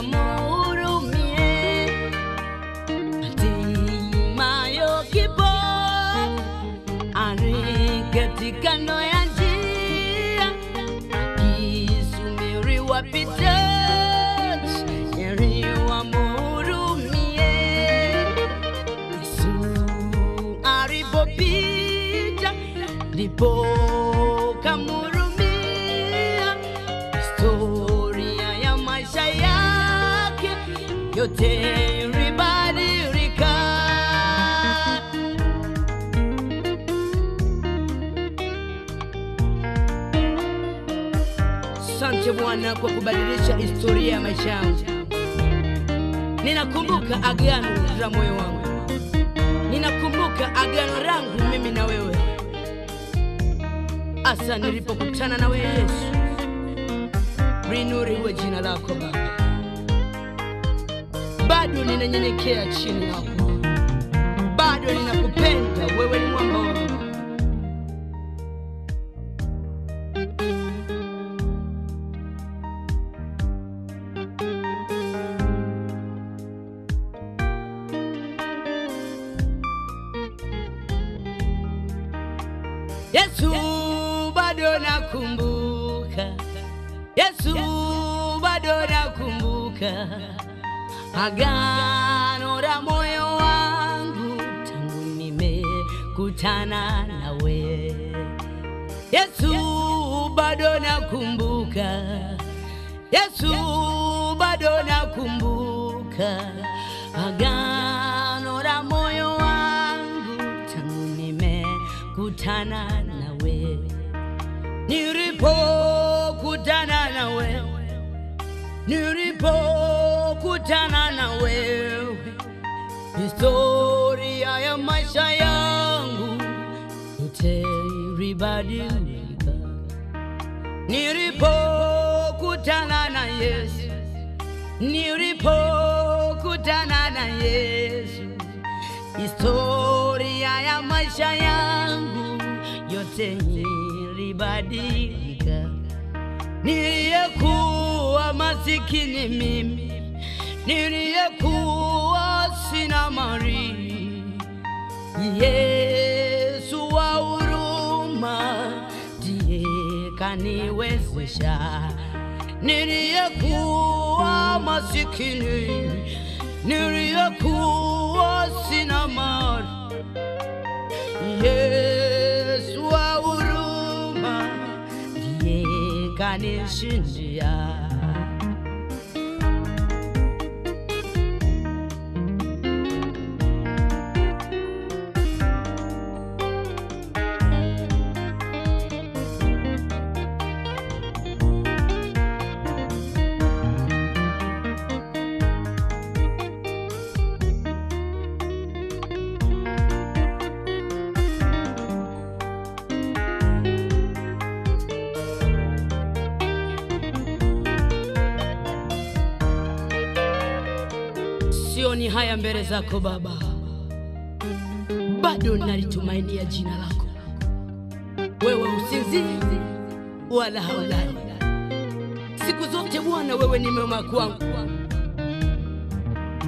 kamurumie hatimayo kipo ari katika no ya njia kisumiri wapita nyeri wa murumie Yesu aripopita ndipo kamurumia historia ya maisha yake yote ilibadilika. Asante Bwana kwa kubadilisha historia ya maisha yangu. Ninakumbuka agano la moyo wangu. Ninakumbuka agano langu mimi na wewe. Asa nilipokutana na wewe Yesu. Linuriwe jina lako Baba. Bado ninanyenyekea chini yako. Bado ninakupenda, wewe ni mwamba wangu. Yesu bado nakumbuka. Yesu bado nakumbuka agano la moyo wangu tangu nimekutana nawe. Yesu bado nakumbuka. Yesu bado nakumbuka agano la moyo wangu tangu nimekutana nawe. Nilipokutana na wewe, nilipokutana na wewe, historia ya maisha yangu yote ilibadilika. Nilipokutana na Yesu, nilipokutana na Yesu, historia ya maisha yangu yote ilibadilika. Niliyekuwa masikini mimi, niliyekuwa sina mali, Yesu wa huruma ndiye kaniwezesha. Niliyekuwa masikini, niliyekuwa sina mali, Yesu wa huruma ndiye kanishindia. Sioni haya mbele zako Baba, bado nalitumainia jina lako. Wewe usinzii wala haulali, siku zote Bwana wewe ni mwema kwangu.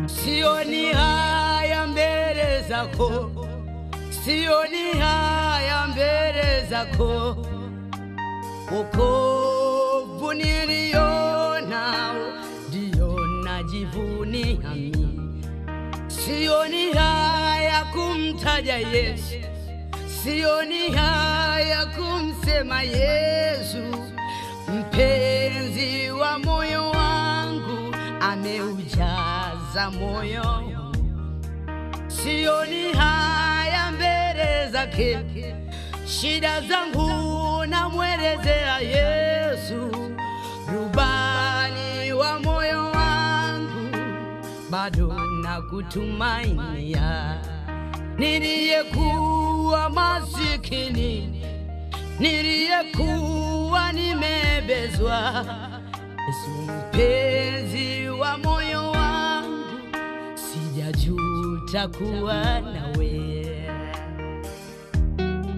Sioni haya mbele zako, sioni haya mbele zako. Wokovu niliona ndio najivunia mimi. Sioni haya kumtaja Yesu, sioni haya kumsema Yesu. Mpenzi wa moyo wangu ameujaza moyo. Sioni haya mbele zake, shida zangu namwelezea Yesu. Rubani wa moyo wangu bado nakutumainia. Niliyekuwa masikini, niliyekuwa nimebezwa, Yesu mpenzi wa moyo wangu, sijajuta kuwa nawe.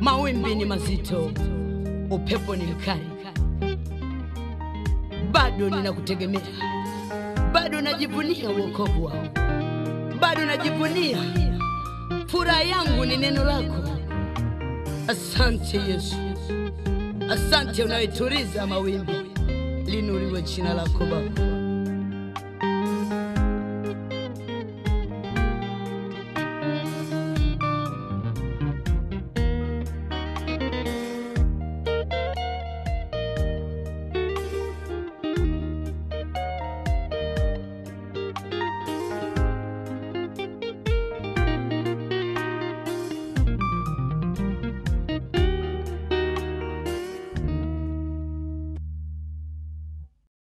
Mawimbi ni mazito, upepo ni mkali, bado ninakutegemea, bado najivunia wokovu wao, bado najivunia furaha yangu ni neno lako. Asante Yesu, asante unayetuliza mawimbi, linuliwe jina lako Baba.